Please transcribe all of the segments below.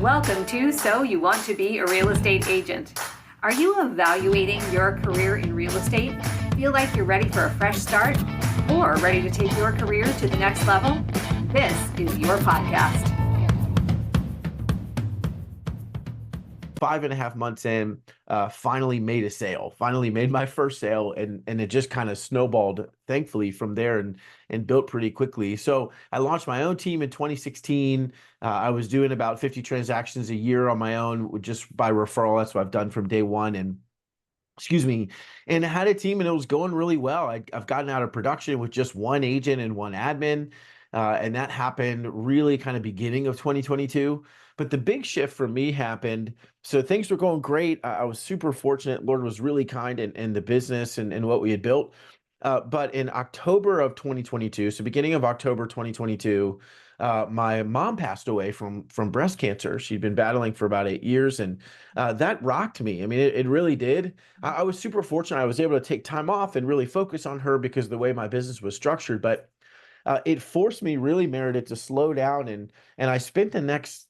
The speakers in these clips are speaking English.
Welcome to So You Want to Be a Real Estate Agent. Are you evaluating your career in real estate? Feel like you're ready for a fresh start? Or ready to take your career to the next level? This is your podcast. 5.5 months in, finally made a sale, finally made my first sale, and it just kind of snowballed, thankfully, from there and built pretty quickly. So I launched my own team in 2016. I was doing about 50 transactions a year on my own, just by referral. That's what I've done from day one. And and I had a team, and it was going really well. I've gotten out of production with just one agent and one admin. And that happened really kind of beginning of 2022. But the big shift for me happened. So things were going great. I was super fortunate. Lord was really kind in the business and what we had built. But in October of 2022, so beginning of October 2022, my mom passed away from breast cancer. She'd been battling for about 8 years, and that rocked me. I mean, it really did. I was super fortunate. I was able to take time off and really focus on her because of the way my business was structured. But it forced me really, Meredith, to slow down, and I spent the next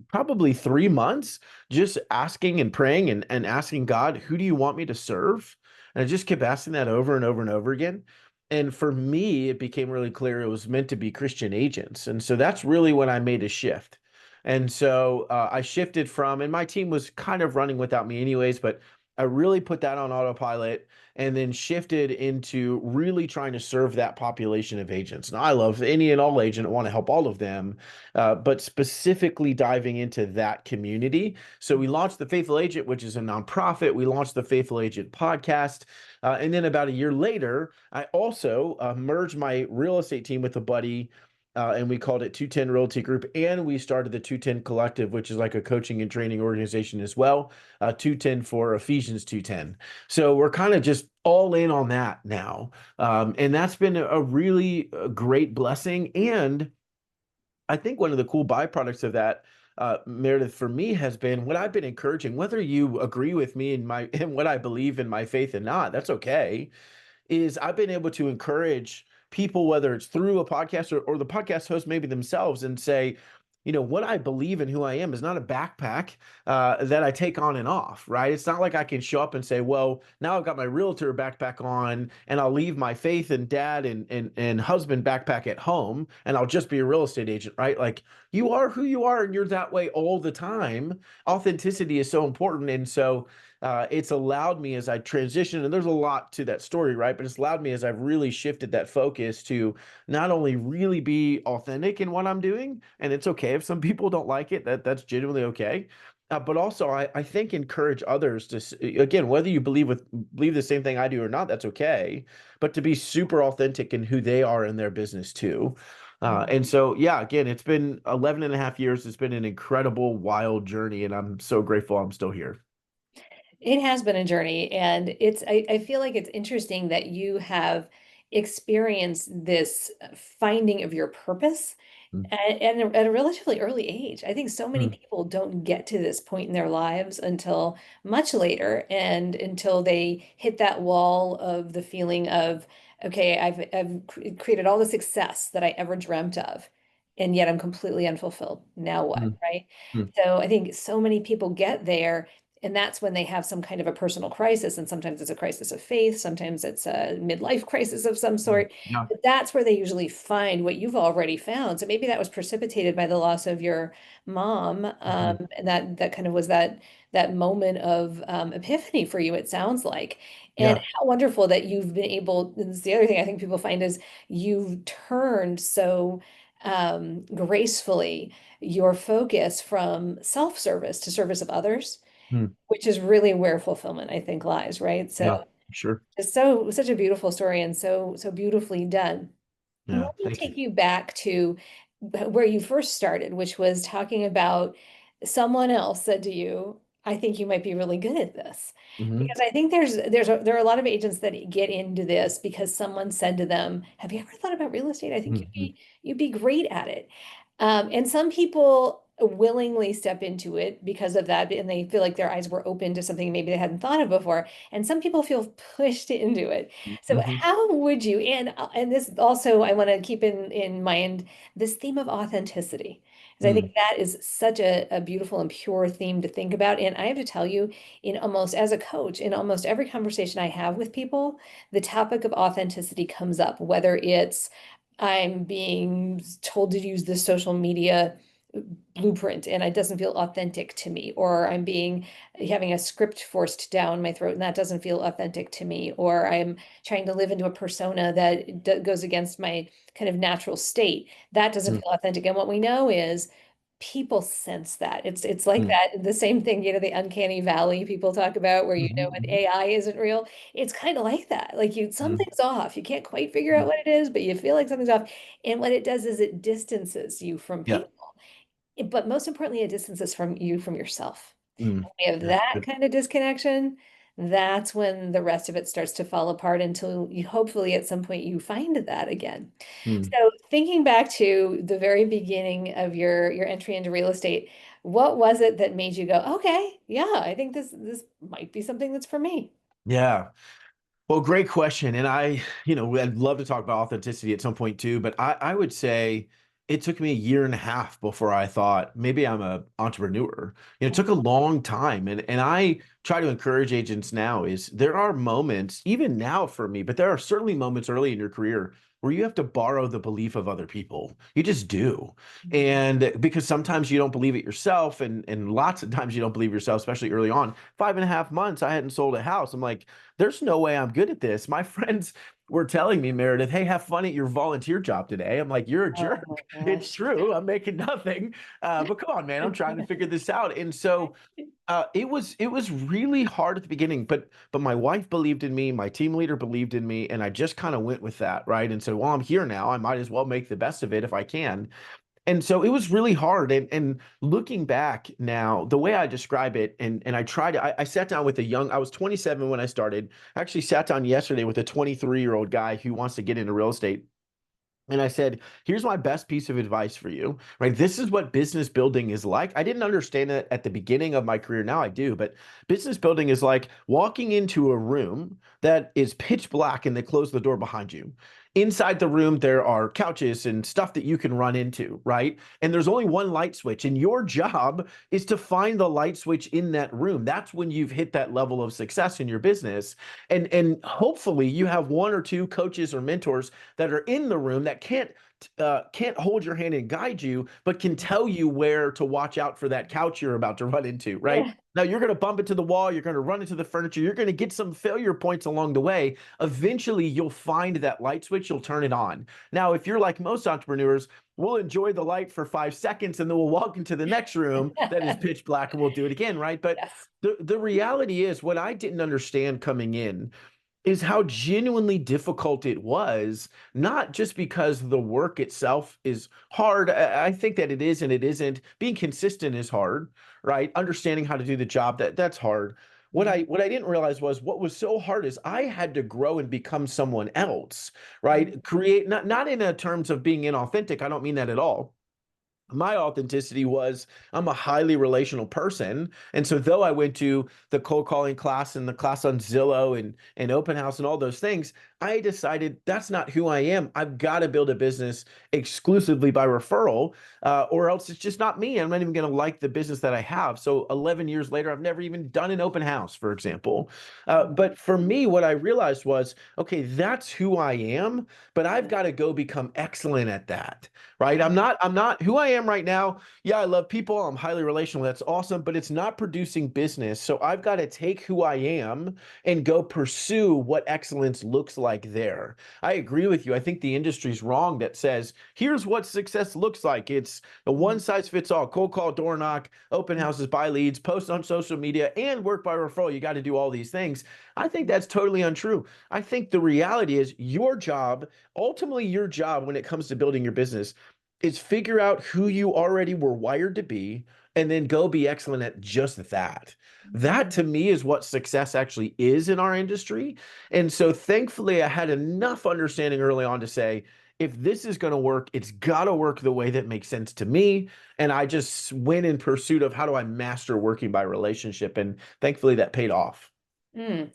probably 3 months just asking and praying and asking God, who do you want me to serve? And I just kept asking that over and over and over again. And for me, it became really clear it was meant to be Christian agents. And so that's really when I made a shift. And so I shifted from, and my team was kind of running without me anyways, but I really put that on autopilot and then shifted into really trying to serve that population of agents. Now, I love any and all agent, I want to help all of them, but specifically diving into that community. So we launched the Faithful Agent, which is a nonprofit. We launched the Faithful Agent podcast. And then about a year later, I also merged my real estate team with a buddy, and we called it 210 Realty Group. And we started the 210 Collective, which is like a coaching and training organization as well. 210 for Ephesians 210. So we're kind of just all in on that now. And that's been a really great blessing. And I think one of the cool byproducts of that, Meredith, for me has been what I've been encouraging, whether you agree with me in what I believe in my faith and not, that's okay, is I've been able to encourage people, whether it's through a podcast or the podcast host maybe themselves, and say, what I believe and who I am is not a backpack that I take on and off, right? It's not like I can show up and say, well, now I've got my realtor backpack on and I'll leave my faith and dad and husband backpack at home and I'll just be a real estate agent, right? Like, you are who you are and you're that way all the time. Authenticity is so important. And so it's allowed me as I transition, and there's a lot to that story, right? But it's allowed me as I've really shifted that focus to not only really be authentic in what I'm doing, and it's okay if some people don't like it, that's genuinely okay. But also, I think encourage others to, again, whether you believe the same thing I do or not, that's okay. But to be super authentic in who they are in their business too. And so, yeah, again, it's been 11 and a half years. It's been an incredible, wild journey, and I'm so grateful I'm still here. It has been a journey, and I feel like it's interesting that you have experienced this finding of your purpose Mm, at a relatively early age. I think so many mm, people don't get to this point in their lives until much later, and until they hit that wall of the feeling of, okay, I've created all the success that I ever dreamt of, and yet I'm completely unfulfilled. Now what, mm, right? mm, So I think so many people get there, and that's when they have some kind of a personal crisis. And sometimes it's a crisis of faith, sometimes it's a midlife crisis of some mm. sort. Yeah. But that's where they usually find what you've already found. So maybe that was precipitated by the loss of your mom. Mhm. And that kind of was that moment of epiphany for you, it sounds like. And Yeah. how wonderful that you've been able, this is the other thing I think people find, is you've turned so gracefully your focus from self-service to service of others, Mm. which is really where fulfillment, I think, lies, right? So Yeah. Sure. it's such a beautiful story, and so beautifully done. Yeah. Let me Thank you. take you back to where you first started, which was talking about someone else said to you, I think you might be really good at this. Hmm. Because I think there are a lot of agents that get into this because someone said to them, have you ever thought about real estate? I think Hmm. you'd be great at it. And some people willingly step into it because of that, and they feel like their eyes were open to something maybe they hadn't thought of before. And some people feel pushed into it. So Hmm. how would you, and this also, I want to keep in mind this theme of authenticity. Because I think that is such a beautiful and pure theme to think about. And I have to tell you, as a coach, in almost every conversation I have with people, the topic of authenticity comes up, whether it's I'm being told to use this social media blueprint and it doesn't feel authentic to me, or I'm having a script forced down my throat and that doesn't feel authentic to me, or I'm trying to live into a persona that goes against my kind of natural state. That doesn't feel authentic. And what we know is people sense that. It's like that, the same thing, the uncanny valley people talk about where when AI isn't real. It's kind of like that. Like something's off. You can't quite figure out what it is, but you feel like something's off. And what it does is it distances you from Yeah. people. But most importantly, it distances from yourself. Mm. We have Yeah. that kind of disconnection. That's when the rest of it starts to fall apart until you hopefully at some point you find that again. Mm. So thinking back to the very beginning of your entry into real estate, what was it that made you go, okay, yeah, I think this might be something that's for me? Yeah. Well, great question. And I'd love to talk about authenticity at some point too, but I would say it took me a year and a half before I thought maybe I'm an entrepreneur. It took a long time. And I try to encourage agents now is there are moments, even now for me, but there are certainly moments early in your career where you have to borrow the belief of other people. You just do. And because sometimes you don't believe it yourself, and lots of times you don't believe yourself, especially early on. 5.5 months, I hadn't sold a house. I'm like, there's no way I'm good at this. My friends were telling me, Meredith, hey, have fun at your volunteer job today. I'm like, you're a Oh jerk. my It's gosh. true. I'm making nothing. But come on, man, I'm trying to figure this out. And so it was really hard at the beginning, but my wife believed in me, my team leader believed in me, and I just kind of went with that, right? And so, well, I'm here now. I might as well make the best of it if I can. And so it was really hard. And looking back now, the way I describe it, and I sat down with I was 27 when I started. I actually sat down yesterday with a 23-year-old guy who wants to get into real estate. And I said, here's my best piece of advice for you, right? This is what business building is like. I didn't understand it at the beginning of my career. Now I do, but business building is like walking into a room that is pitch black and they close the door behind you. Inside the room, there are couches and stuff that you can run into, right? And there's only one light switch, and your job is to find the light switch in that room. That's when you've hit that level of success in your business. And hopefully you have one or two coaches or mentors that are in the room that can't hold your hand and guide you, but can tell you where to watch out for that couch you're about to run into, right? Yeah. Now you're going to bump into the wall, you're going to run into the furniture, you're going to get some failure points along the way. Eventually you'll find that light switch, you'll turn it on. Now, if you're like most entrepreneurs, we'll enjoy the light for 5 seconds and then we'll walk into the next room that is pitch black and we'll do it again, right? But Yes. the reality is what I didn't understand coming in is how genuinely difficult it was, not just because the work itself is hard. I think that it is and it isn't. Being consistent is hard, right? Understanding how to do the job, that's hard. What I didn't realize was what was so hard is I had to grow and become someone else, right? Create not in a terms of being inauthentic. I don't mean that at all. My authenticity was I'm a highly relational person. And so though I went to the cold calling class and the class on Zillow and open house and all those things, I decided that's not who I am. I've got to build a business exclusively by referral, or else it's just not me. I'm not even going to like the business that I have. So 11 years later, I've never even done an open house, for example. But for me, what I realized was, okay, that's who I am, but I've got to go become excellent at that, right? I'm not who I am right now. Yeah, I love people. I'm highly relational. That's awesome, but it's not producing business. So I've got to take who I am and go pursue what excellence looks like there. I agree with you. I think the industry's wrong that says, here's what success looks like. It's a one size fits all, cold call, door knock, open houses, buy leads, post on social media, and work by referral. You got to do all these things. I think that's totally untrue. I think the reality is your job, ultimately your job when it comes to building your business, is figure out who you already were wired to be and then go be excellent at just that. That to me is what success actually is in our industry. And so thankfully I had enough understanding early on to say, if this is going to work, it's got to work the way that makes sense to me. And I just went in pursuit of how do I master working by relationship. And thankfully that paid off. Mm.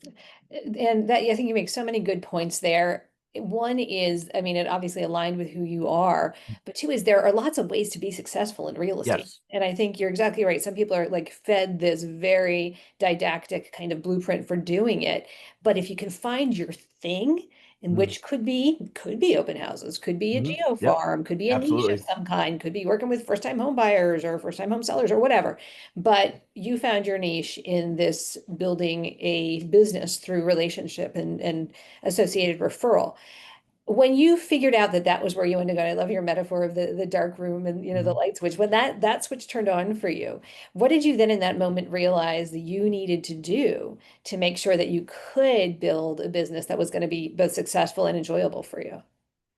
And that, I think you make so many good points there. one is, I mean, it obviously aligned with who you are, but two is there are lots of ways to be successful in real estate. Yes. And I think you're exactly right. Some people are like fed this very didactic kind of blueprint for doing it. But if you can find your thing, in Mm, which could be open houses, could be a mhm. geo Yep. farm, could be a niche of Absolutely. some kind, could be working with first time home buyers or first time home sellers or whatever. But you found your niche in this building a business through relationship and associated referral. When you figured out that that was where you wanted to go, I love your metaphor of the dark room and the Mhm. light switch. When that switch turned on for you, what did you then in that moment realize that you needed to do to make sure that you could build a business that was going to be both successful and enjoyable for you?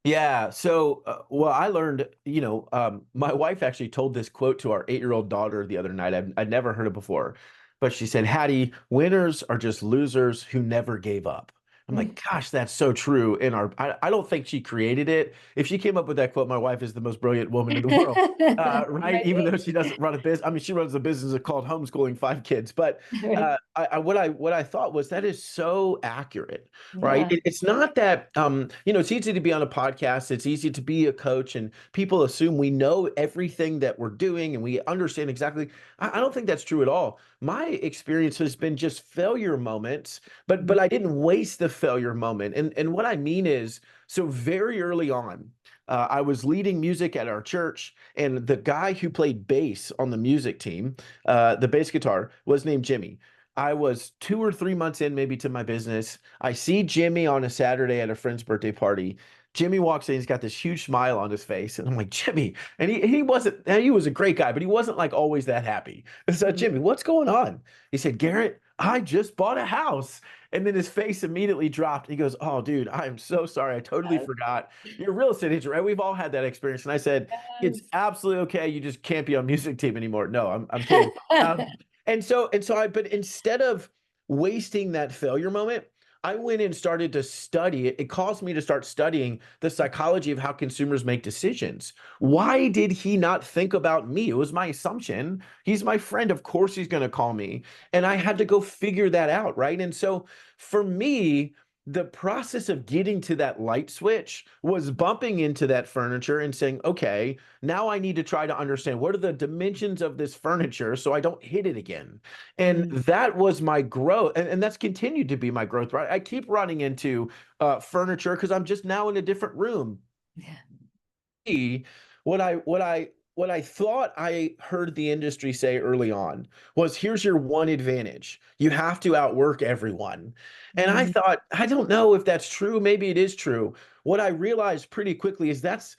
Yeah. So, well, I learned, my wife actually told this quote to our 8-year-old daughter the other night. I'd never heard it before, but she said, Hattie, winners are just losers who never gave up. I'm like, gosh, that's so true. I don't think she created it. If she came up with that quote, my wife is the most brilliant woman in the world. Right? Even Right. though she doesn't run a business. I mean, she runs a business called homeschooling 5 kids. But Right. what I thought was that is so accurate, right? Yeah. It's not that it's easy to be on a podcast, it's easy to be a coach, and people assume we know everything that we're doing and we understand exactly. I don't think that's true at all. My experience has been just failure moments, but I didn't waste the failure moment. And what I mean is, so very early on, I was leading music at our church, and the guy who played bass on the music team, the bass guitar, was named Jimmy. I was 2 or 3 months in, maybe, to my business. I see Jimmy on a Saturday at a friend's birthday party. Jimmy walks in, he's got this huge smile on his face. And I'm like, Jimmy. And he was a great guy, but he wasn't like always that happy. I said, Jimmy, what's going on? He said, Garrett, I just bought a house. And then his face immediately dropped. He goes, oh, dude, I am so sorry. I totally forgot. You're a real estate agent, right? We've all had that experience. And I said, it's Yes. absolutely okay. You just can't be on music team anymore. No, I'm kidding. Um, but instead of wasting that failure moment, I went and started to study it. It caused me to start studying the psychology of how consumers make decisions. Why did he not think about me? It was my assumption. He's my friend. Of course he's going to call me. And I had to go figure that out, right? And so for me, the process of getting to that light switch was bumping into that furniture and saying, okay, now I need to try to understand what are the dimensions of this furniture so I don't hit it again. And Mm. that was my growth. And that's continued to be my growth, right? I keep running into furniture because I'm just now in a different room. Yeah. What I what I what I thought I heard the industry say early on was, here's your one advantage. You have to outwork everyone. And I Mm. thought, I don't know if that's true. Maybe it is true. What I realized pretty quickly is that's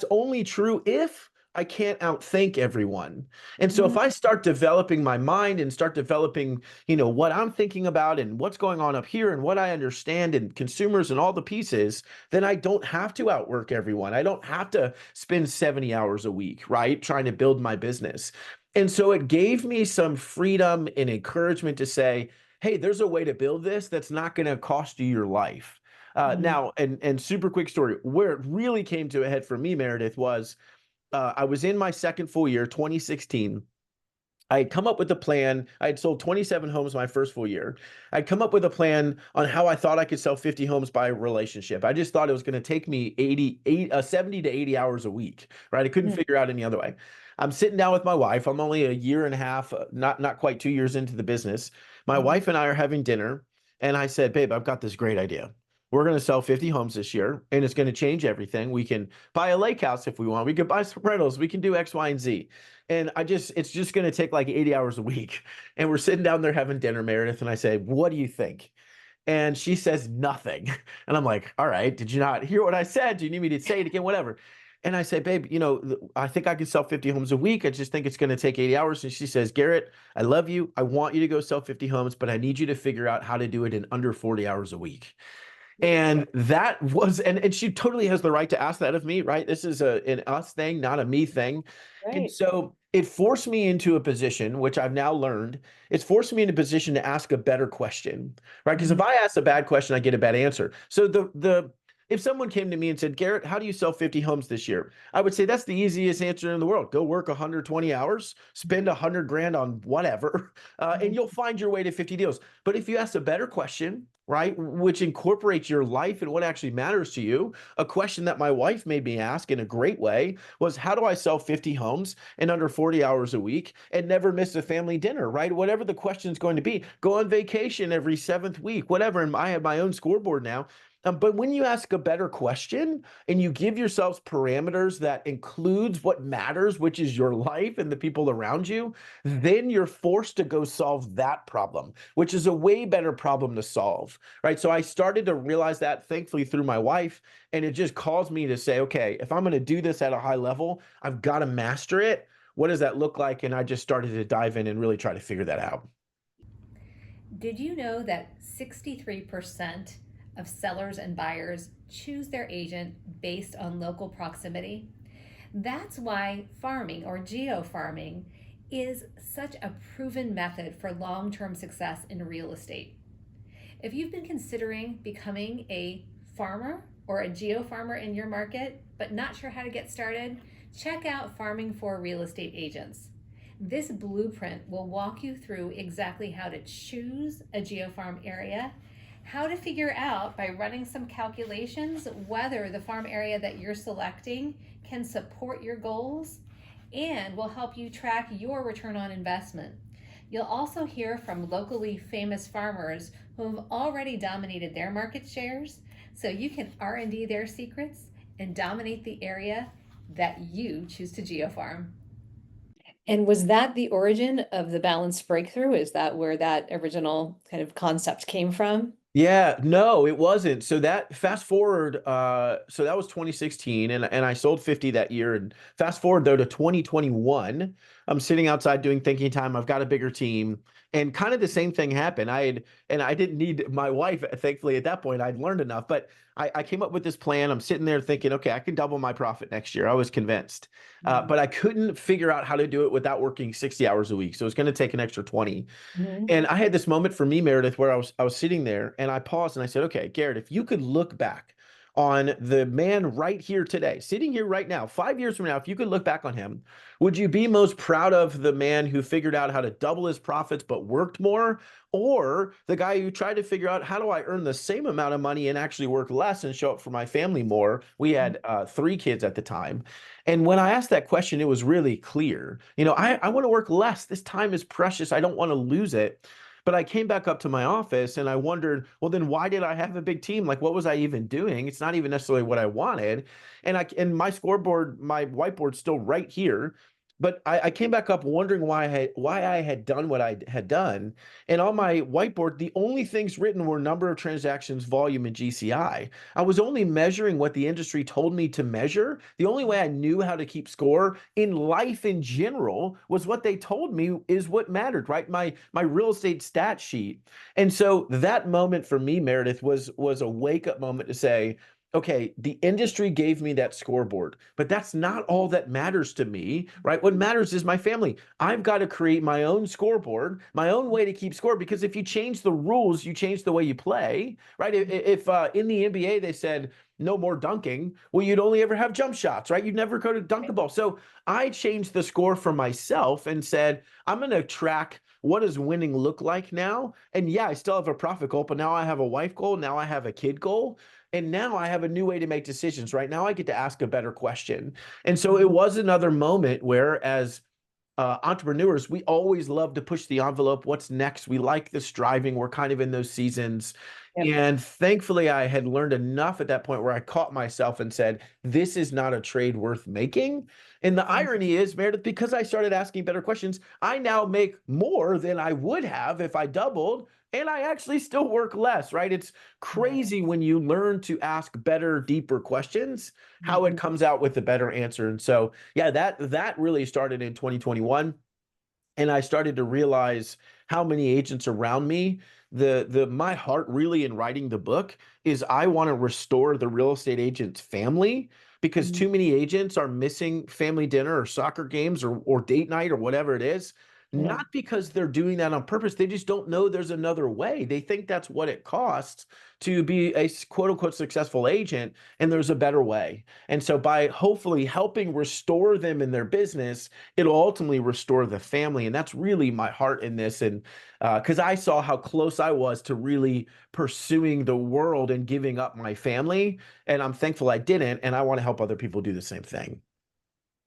only true if I can't outthink everyone. And so if Mm. I start developing my mind and start developing, what I'm thinking about and what's going on up here and what I understand and consumers and all the pieces, then I don't have to outwork everyone. I don't have to spend 70 hours a week, right? Trying to build my business. And so it gave me some freedom and encouragement to say, hey, there's a way to build this that's not going to cost you your life. Mm. Now, and super quick story, where it really came to a head for me, Meredith, was I was in my second full year, 2016. I had come up with a plan. I had sold 27 homes my first full year. I'd come up with a plan on how I thought I could sell 50 homes by relationship. I just thought it was going to take me 70 to 80 hours a week, right? I couldn't Mm. figure out any other way. I'm sitting down with my wife. I'm only a year and a half, not quite 2 years into the business. My Mm. wife and I are having dinner, and I said, babe, I've got this great idea. We're going to sell 50 homes this year, and it's going to change everything. We can buy a lake house if we want. We could buy some rentals. We can do X, Y, and Z. And it's just going to take like 80 hours a week. And we're sitting down there having dinner, Meredith. And I say, what do you think? And she says nothing. And I'm like, all right, did you not hear what I said? Do you need me to say it again? Whatever. And I say, babe, I think I can sell 50 homes a week. I just think it's going to take 80 hours. And she says, Garrett, I love you. I want you to go sell 50 homes, but I need you to figure out how to do it in under 40 hours a week. And that was, and she totally has the right to ask that of me, right? This is an us thing, not a me thing. And Right. so it forced me into a position, which I've now learned, it's forced me in a position to ask a better question, right? Because if Mhm. I ask a bad question, I get a bad answer. So if someone came to me and said, Garrett, how do you sell 50 homes this year? I would say that's the easiest answer in the world. Go work 120 hours, spend 100 grand on whatever, and you'll find your way to 50 deals. But if you ask a better question, right, which incorporates your life and what actually matters to you, a question that my wife made me ask in a great way was, how do I sell 50 homes in under 40 hours a week and never miss a family dinner, right? Whatever the question is going to be, go on vacation every 7th week, whatever. And I have my own scoreboard now. But when you ask a better question and you give yourselves parameters that includes what matters, which is your life and the people around you, then you're forced to go solve that problem, which is a way better problem to solve, right? So I started to realize that, thankfully, through my wife, and it just caused me to say, okay, if I'm going to do this at a high level, I've got to master it. What does that look like? And I just started to dive in and really try to figure that out. Did you know that 63% of sellers and buyers choose their agent based on local proximity? That's why farming or geofarming is such a proven method for long-term success in real estate. If you've been considering becoming a farmer or a geofarmer in your market, but not sure how to get started, check out Farming for Real Estate Agents. This blueprint will walk you through exactly how to choose a geofarm area, how to figure out by running some calculations whether the farm area that you're selecting can support your goals, and will help you track your return on investment. You'll also hear from locally famous farmers who have already dominated their market shares, so you can R&D their secrets and dominate the area that you choose to geofarm. And was that the origin of the balanced breakthrough? Is that where that original kind of concept came from? Yeah, no, it wasn't. So that fast forward, so that was 2016 and I sold 50 that year. And fast forward though to 2021, I'm sitting outside doing thinking time. I've got a bigger team and kind of the same thing happened. I didn't need my wife, thankfully at that point. I'd learned enough, but I came up with this plan. I'm sitting there thinking, okay, I can double my profit next year. I was convinced, but I couldn't figure out how to do it without working 60 hours a week. So it's going to take an extra 20. And I had this moment for me, Meredith, where I was sitting there and I paused and I said, okay, Garrett, if you could look back on the man right here today, sitting here right now, 5 years from now, if you could look back on him, would you be most proud of the man who figured out how to double his profits but worked more, or the guy who tried to figure out how do I earn the same amount of money and actually work less and show up for my family more? We had 3 kids at the time. And when I asked that question, it was really clear. You know, I want to work less. This time is precious. I don't want to lose it. But I came back up to my office and I wondered, well, then why did I have a big team? Like, what was I even doing? It's not even necessarily what I wanted. And my scoreboard, my whiteboard's still right here. But I came back up wondering why I had done what I had done. And on my whiteboard, the only things written were number of transactions, volume, and GCI. I was only measuring what the industry told me to measure. The only way I knew how to keep score in life in general was what they told me is what mattered, right? My real estate stat sheet. And so that moment for me, Meredith, was a wake-up moment to say, okay, the industry gave me that scoreboard, but that's not all that matters to me, right? What matters is my family. I've got to create my own scoreboard, my own way to keep score, because if you change the rules, you change the way you play, right? If in the NBA they said no more dunking, well, you'd only ever have jump shots, right? You'd never go to dunk the ball. So I changed the score for myself and said, I'm going to track what does winning look like now? And yeah, I still have a profit goal, but now I have a wife goal. Now I have a kid goal. And now I have a new way to make decisions. Right now I get to ask a better question. And so it was another moment where, as entrepreneurs, we always love to push the envelope. What's next? We like the striving. We're kind of in those seasons. Yep. And thankfully, I had learned enough at that point where I caught myself and said, this is not a trade worth making. And the irony is, Meredith, because I started asking better questions, I now make more than I would have if I doubled. And I actually still work less, right? It's crazy when you learn to ask better, deeper questions, how it comes out with a better answer. And so, yeah, that really started in 2021. And I started to realize how many agents around me, my heart really in writing the book is I want to restore the real estate agent's family, because too many agents are missing family dinner or soccer games or date night or whatever it is, Yeah. not because they're doing that on purpose. They just don't know there's another way. They think that's what it costs to be a quote unquote successful agent, and there's a better way. And so by hopefully helping restore them in their business, it'll ultimately restore the family. And that's really my heart in this. And because I saw how close I was to really pursuing the world and giving up my family. And I'm thankful I didn't. And I want to help other people do the same thing.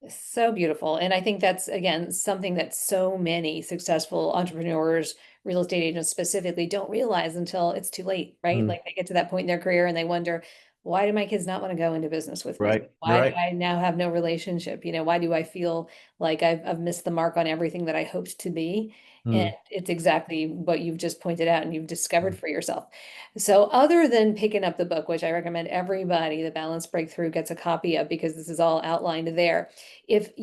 So beautiful. And I think that's, again, something that so many successful entrepreneurs, real estate agents specifically, don't realize until it's too late, right? Mm, Like they get to that point in their career and they wonder, why do my kids not want to go into business with me? right. You're Why do right. I now have no relationship? Why do I feel like I've missed the mark on everything that I hoped to be? And Mm, it's exactly what you've just pointed out and you've discovered mm, for yourself. So other than picking up the book, which I recommend everybody, The Balance Breakthrough, gets a copy of because this is all outlined there. If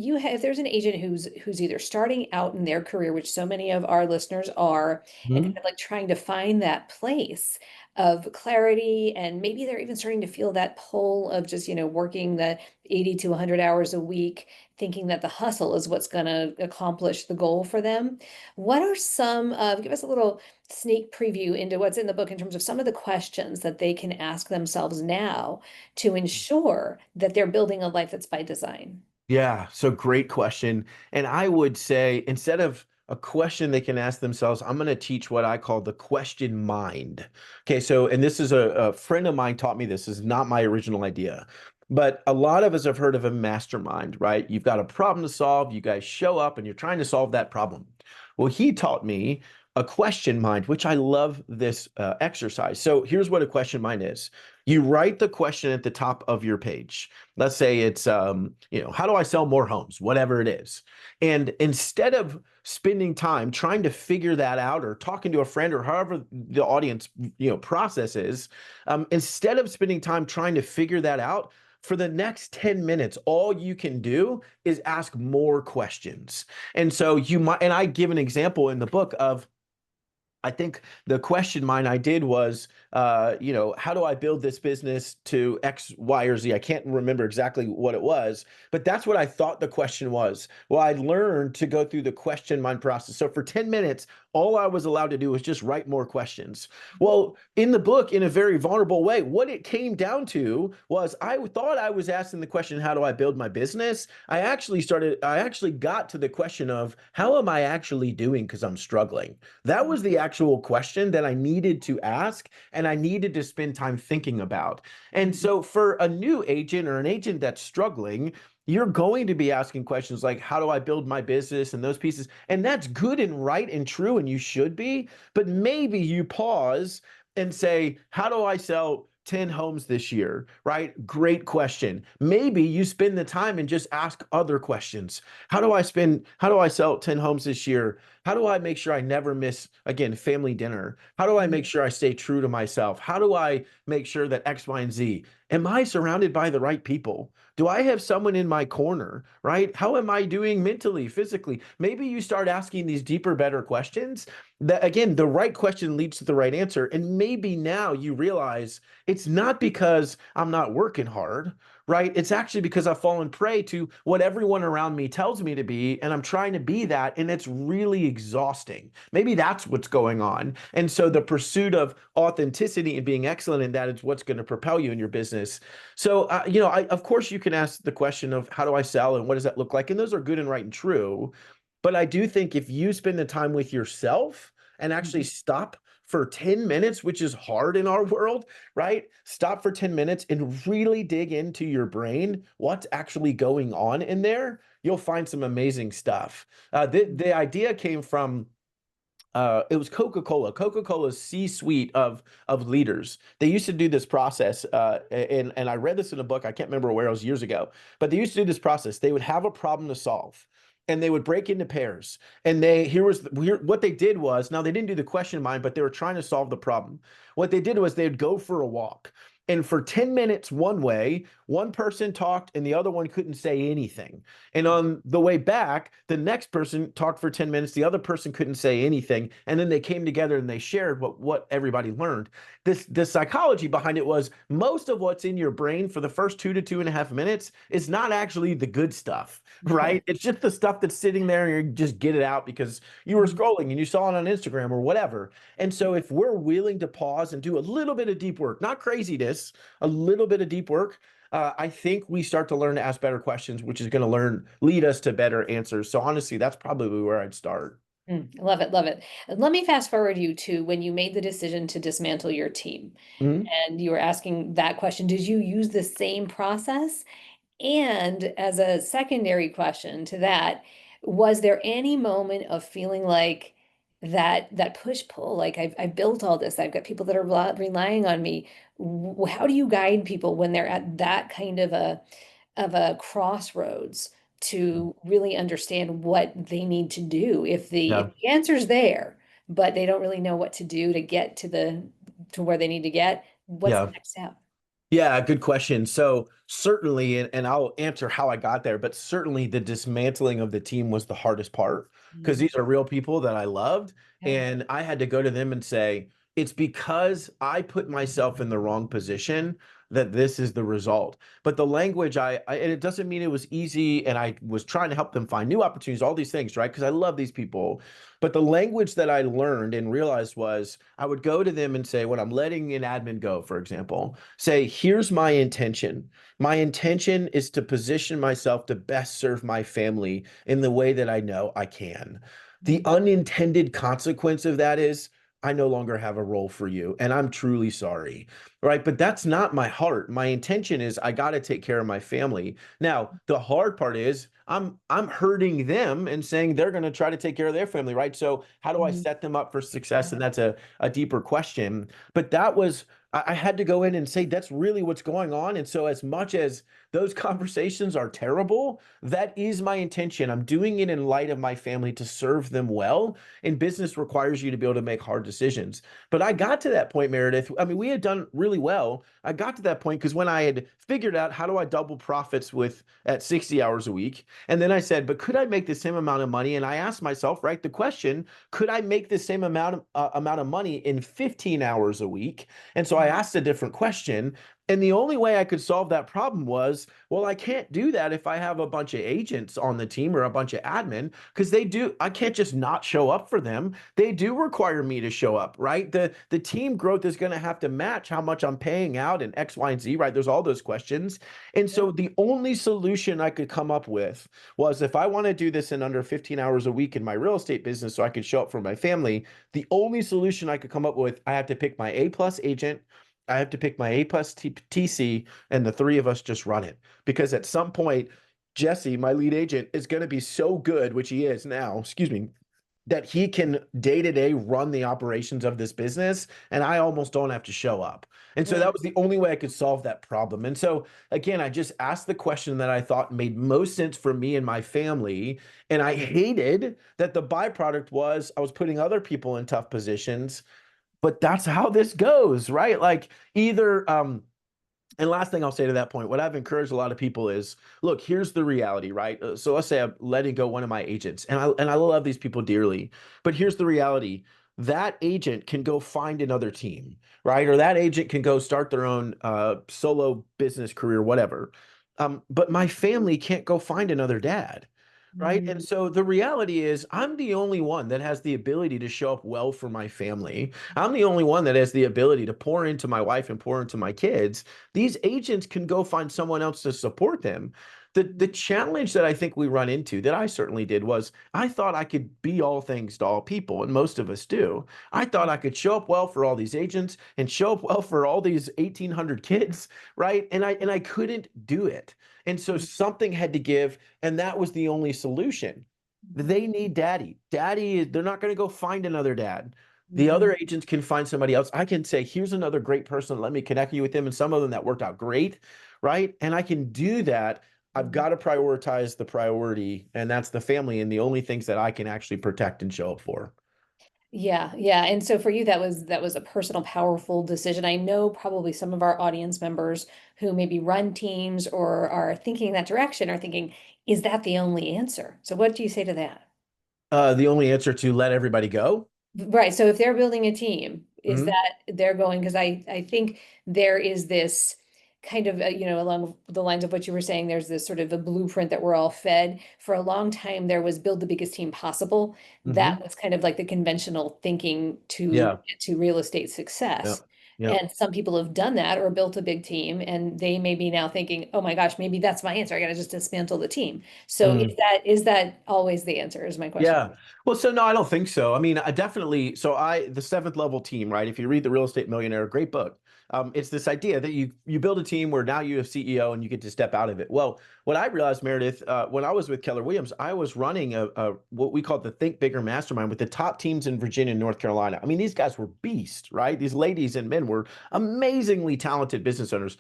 there's an agent who's either starting out in their career, which so many of our listeners are, and kind mm. of like trying to find that place of clarity, and maybe they're even starting to feel that pull of just, working the 80 to 100 hours a week, thinking that the hustle is what's going to accomplish the goal for them. What are some of, give us a little sneak preview into what's in the book in terms of some of the questions that they can ask themselves now to ensure that they're building a life that's by design? Yeah, so great question. And I would say instead of a question they can ask themselves, I'm going to teach what I call the question mind. Okay, so, and this is a friend of mine taught me this. This is not my original idea. But a lot of us have heard of a mastermind, right? You've got a problem to solve, you guys show up and you're trying to solve that problem. Well, he taught me a question mind, which I love this exercise. So here's what a question mind is. You write the question at the top of your page. Let's say it's, how do I sell more homes? Whatever it is. And instead of spending time trying to figure that out or talking to a friend or however the audience, processes, instead of spending time trying to figure that out, for the next 10 minutes, all you can do is ask more questions. And so you might, and I give an example in the book of, I think the question mine I did was, how do I build this business to X, Y, or Z? I can't remember exactly what it was, but that's what I thought the question was. Well, I learned to go through the question mine process. So for 10 minutes, all I was allowed to do was just write more questions. Well, in the book, in a very vulnerable way, what it came down to was I thought I was asking the question, how do I build my business? I actually got to the question of how am I actually doing because I'm struggling? That was the actual question that I needed to ask and I needed to spend time thinking about. And so for a new agent or an agent that's struggling, you're going to be asking questions like, how do I build my business and those pieces? And that's good and right and true, and you should be. But maybe you pause and say, how do I sell 10 homes this year, right? Great question. Maybe you spend the time and just ask other questions. How do I sell 10 homes this year? How do I make sure I never miss, again, family dinner? How do I make sure I stay true to myself? How do I make sure that X, Y, and Z? Am I surrounded by the right people? Do I have someone in my corner, right? How am I doing mentally, physically? Maybe you start asking these deeper, better questions. That again, the right question leads to the right answer. And maybe now you realize it's not because I'm not working hard, right? It's actually because I've fallen prey to what everyone around me tells me to be, and I'm trying to be that, and it's really exhausting. Maybe that's what's going on. And so the pursuit of authenticity and being excellent in that is what's going to propel you in your business. So, of course, you can ask the question of how do I sell and what does that look like? And those are good and right and true. But I do think if you spend the time with yourself and actually stop for 10 minutes, which is hard in our world, right? Stop for 10 minutes and really dig into your brain, what's actually going on in there, you'll find some amazing stuff. The idea came from it was Coca-Cola. Coca-Cola's C-suite of leaders. They used to do this process, and I read this in a book. I can't remember where it was years ago, but they used to do this process. They would have a problem to solve, and they would break into pairs. And what they did was, now they didn't do the question mind, but they were trying to solve the problem. What they did was they'd go for a walk. And for 10 minutes one way, one person talked and the other one couldn't say anything. And on the way back, the next person talked for 10 minutes, the other person couldn't say anything. And then they came together and they shared what everybody learned. The psychology behind it was most of what's in your brain for the first 2 to 2.5 minutes is not actually the good stuff, right? It's just the stuff that's sitting there and you just get it out because you were scrolling and you saw it on Instagram or whatever. And so if we're willing to pause and do a little bit of deep work, not craziness, a little bit of deep work, I think we start to learn to ask better questions, which is going to lead us to better answers. So honestly, that's probably where I'd start. Love it, love it. Let me fast forward you to when you made the decision to dismantle your team Mhm. and you were asking that question. Did you use the same process? And as a secondary question to that, was there any moment of feeling like that push-pull, like I've built all this, I've got people that are relying on me. How do you guide people when they're at that kind of a crossroads to really understand what they need to do if Yeah. the answer's there, but they don't really know what to do to get to where they need to get, what's the Yeah. next step? Yeah, good question. So certainly, and I'll answer how I got there, but certainly the dismantling of the team was the hardest part because Mm, these are real people that I loved. yeah. And I had to go to them and say, it's because I put myself in the wrong position that this is the result. But the language and it doesn't mean it was easy. And I was trying to help them find new opportunities, all these things, right? Because I love these people. But the language that I learned and realized was I would go to them and say, when I'm letting an admin go, for example, say, here's my intention. My intention is to position myself to best serve my family in the way that I know I can. The Mm, unintended consequence of that is I no longer have a role for you, and I'm truly sorry. Right. But that's not my heart. My intention is I got to take care of my family. Now, the hard part is I'm hurting them and saying they're going to try to take care of their family. Right. So how do I mm, set them up for success? And that's a deeper question. But that was I had to go in and say that's really what's going on. And so, as much as those conversations are terrible, that is my intention. I'm doing it in light of my family to serve them well. And business requires you to be able to make hard decisions. But I got to that point, Meredith. I mean, we had done really well. I got to that point because when I had figured out how do I double profits with at 60 hours a week, and then I said, but could I make the same amount of money? And I asked myself, right, the question, could I make the same amount of money in 15 hours a week? And so I mm, asked a different question. And the only way I could solve that problem was, well, I can't do that if I have a bunch of agents on the team or a bunch of admin, because I can't just not show up for them. They do require me to show up, right? The team growth is going to have to match how much I'm paying out and X, Y, and Z, right? There's all those questions. And yeah. so the only solution I could come up with was if I want to do this in under 15 hours a week in my real estate business so I could show up for my family, the only solution I could come up with, I have to pick my A plus agent. I have to pick my A plus TC, and the three of us just run it. Because at some point, Jesse, my lead agent, is going to be so good, which he is now, excuse me, that he can day to day run the operations of this business. And I almost don't have to show up. And so Mm, that was the only way I could solve that problem. And so, again, I just asked the question that I thought made most sense for me and my family. And I hated that the byproduct was I was putting other people in tough positions, but that's how this goes, right? Like either and last thing I'll say to that point, what I've encouraged a lot of people is, look, here's the reality, right? So let's say I'm letting go one of my agents, and I love these people dearly, but here's the reality: that agent can go find another team, right? Or that agent can go start their own solo business career, whatever. But my family can't go find another dad. Right. And mm, so the reality is, I'm the only one that has the ability to show up well for my family. I'm the only one that has the ability to pour into my wife and pour into my kids. These agents can go find someone else to support them. The challenge that I think we run into, that I certainly did, was I thought I could be all things to all people, and most of us do. I thought I could show up well for all these agents and show up well for all these 1,800 kids, right? And I couldn't do it. And so mm, something had to give, and that was the only solution. They need daddy. They're not going to go find another dad. The mhm, other agents can find somebody else. I can say, here's another great person. Let me connect you with them. And some of them that worked out great, right? And I can do that. I've mhm. got to prioritize the priority, and that's the family and the only things that I can actually protect and show up for. Yeah, yeah. And so for you, that was a personal, powerful decision. I know probably some of our audience members who maybe run teams or are thinking in that direction are thinking, is that the only answer? So what do you say to that? The only answer to let everybody go. Right. So if they're building a team, is Mhm. that they're going, because I think there is this kind of, along the lines of what you were saying, there's this sort of a blueprint that we're all fed. For a long time, there was build the biggest team possible. Mhm. That was kind of like the conventional thinking to Yeah. get to real estate Yeah. success. Yeah. And some people have done that or built a big team, and they may be now thinking, oh my gosh, maybe that's my answer. I got to just dismantle the team. So Mm. is that always the answer, is my question. Yeah. Well, so no, I don't think so. I mean, I definitely, the seventh level team, right? If you read The Real Estate Millionaire, great book. It's this idea that you build a team where now you have CEO and you get to step out of it. Well, what I realized, Meredith, when I was with Keller Williams, I was running a what we call the Think Bigger Mastermind with the top teams in Virginia and North Carolina. I mean, these guys were beasts, right? These ladies and men were amazingly talented business owners.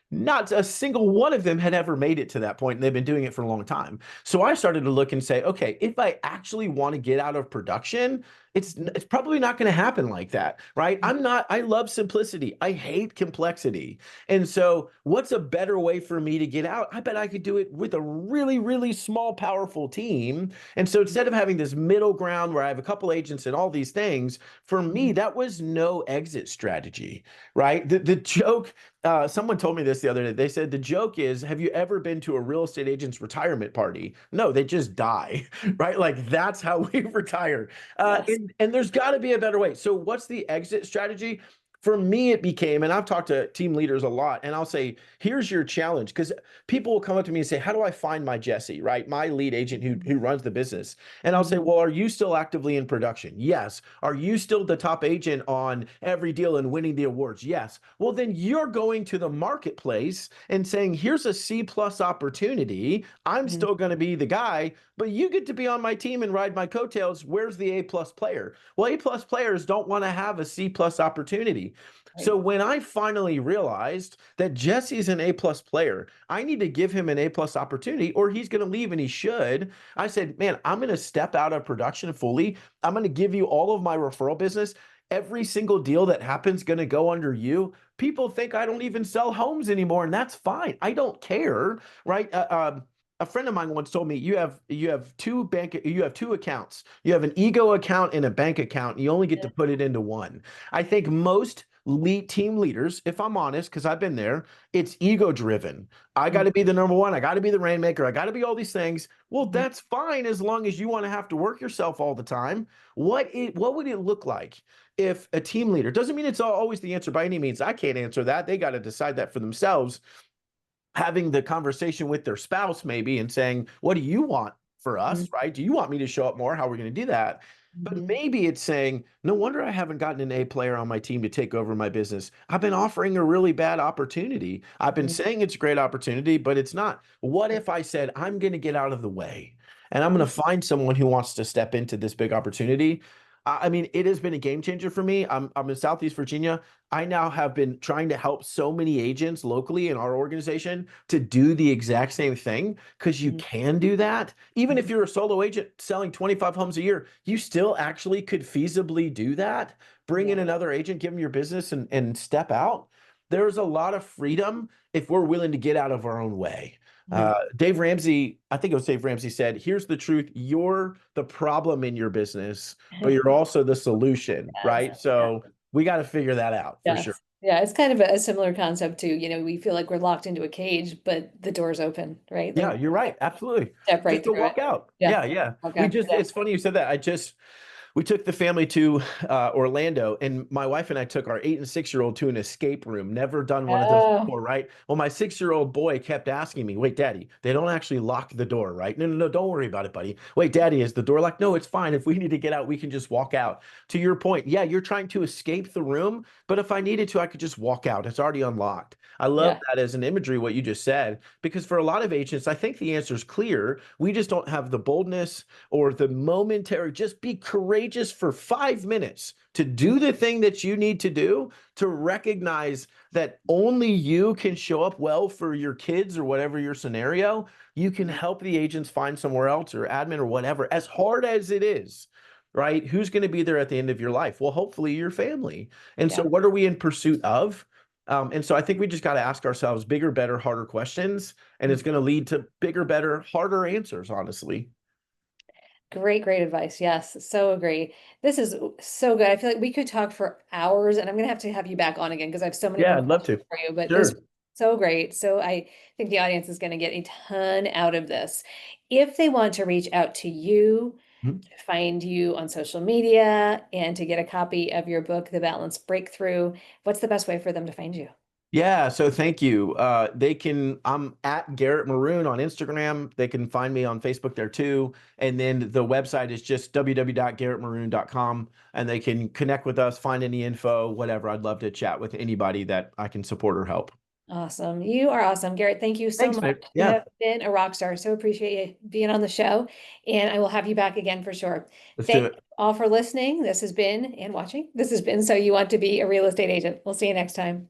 Not a single one of them had ever made it to that point, and they've been doing it for a long time. So I started to look and say, okay, if I actually want to get out of production, it's probably not going to happen like that, right? I love simplicity. I hate complexity. And so what's a better way for me to get out? I bet I could do it with a really, really small, powerful team. And so instead of having this middle ground where I have a couple agents and all these things, for me, that was no exit strategy, right? The joke, someone told me this the other day. They said the joke is, have you ever been to a real estate agent's retirement party? No, they just die, right? Like that's how we retire. Yes. And there's got to be a better way. So what's the exit strategy? For me, it became, and I've talked to team leaders a lot, and I'll say, here's your challenge. Because people will come up to me and say, how do I find my Jesse, right? My lead agent who runs the business. And I'll say, well, are you still actively in production? Yes. Are you still the top agent on every deal and winning the awards? Yes. Well, then you're going to the marketplace and saying, here's a C plus opportunity. I'm Mhm. still going to be the guy, but you get to be on my team and ride my coattails. Where's the A plus player? Well, A plus players don't want to have a C plus opportunity. So Right. when I finally realized that Jesse's an A plus player, I need to give him an A plus opportunity or he's going to leave, and he should. I said, man, I'm going to step out of production fully. I'm going to give you all of my referral business. Every single deal that happens going to go under you. People think I don't even sell homes anymore, and that's fine. I don't care, right? A friend of mine once told me you have two accounts. You have an ego account and a bank account, and you only get to put it into one. I think most team leaders, if I'm honest, because I've been there, it's ego driven. I got to be the number one. I got to be the rainmaker. I got to be all these things. Well, Mhm. that's fine as long as you want to have to work yourself all the time. What would it look like if a team leader, doesn't mean it's always the answer by any means. I can't answer that. They got to decide that for themselves, having the conversation with their spouse maybe and saying, what do you want for us, Mhm. right? Do you want me to show up more? How are we going to do that? But Mhm. maybe it's saying, no wonder I haven't gotten an A player on my team to take over my business. I've been offering a really bad opportunity. I've been Mhm. saying it's a great opportunity, but it's not. What if I said, I'm going to get out of the way and I'm going to find someone who wants to step into this big opportunity? I mean, it has been a game changer for me. I'm in Southeast Virginia. I now have been trying to help so many agents locally in our organization to do the exact same thing, because you Mhm. can do that. Even if Mhm. you're a solo agent selling 25 homes a year, you still actually could feasibly do that. Bring in Yeah. another agent, give them your business, and step out. There's a lot of freedom if we're willing to get out of our own way. Mhm. Dave Ramsey, I think it was Dave Ramsey, said, here's the truth. You're the problem in your business, but you're also the solution, Yes. right? So we got to figure that out for sure. Yes. Yeah, it's kind of a similar concept too. We feel like we're locked into a cage, but the door's open, right? Yeah, Like you're right. Absolutely. step right Just to through it. walk out. Yeah. Yeah, yeah. Okay. Yeah. It's funny you said that. We took the family to Orlando, and my wife and I took our 8 and 6-year-old to an escape room. Never done one of those Oh, before, right? Well, my 6-year-old boy kept asking me, wait, Daddy, they don't actually lock the door, right? No, no, no, don't worry about it, buddy. Wait, Daddy, is the door locked? No, it's fine. If we need to get out, we can just walk out. To your point, yeah, you're trying to escape the room, but if I needed to, I could just walk out. It's already unlocked. I love yeah. that as an imagery, what you just said, because for a lot of agents, I think the answer is clear. We just don't have the boldness or the momentary, just be courageous for 5 minutes to do the thing that you need to do, to recognize that only you can show up well for your kids or whatever your scenario. You can help the agents find somewhere else or admin or whatever, as hard as it is. right? Who's going to be there at the end of your life? Well, hopefully your family. And so Yeah. what are we in pursuit of? And so I think we just got to ask ourselves bigger, better, harder questions, and it's going to lead to bigger, better, harder answers, honestly. Great, great advice. Yes, so agree. This is so good. I feel like we could talk for hours, and I'm gonna have you back on again because I have so many Yeah, more I'd love questions to. for you. But this Sure. was so great. So I think the audience is going to get a ton out of this. If they want to reach out to you, Mhm. to find you on social media, and to get a copy of your book, The Balance Breakthrough, what's the best way for them to find you? Yeah, so thank you. I'm at Garrett Maroon on Instagram. They can find me on Facebook there too. And then the website is just www.garrettmaroon.com, and they can connect with us, find any info, whatever. I'd love to chat with anybody that I can support or help. Awesome. You are awesome. Garrett, thank you so Thanks, much. man. You Yeah, have been a rock star. So appreciate you being on the show. And I will have you back again for sure. let's do Thank it. you all for listening. This has been and watching. This has been So You Want to Be a Real Estate Agent. We'll see you next time.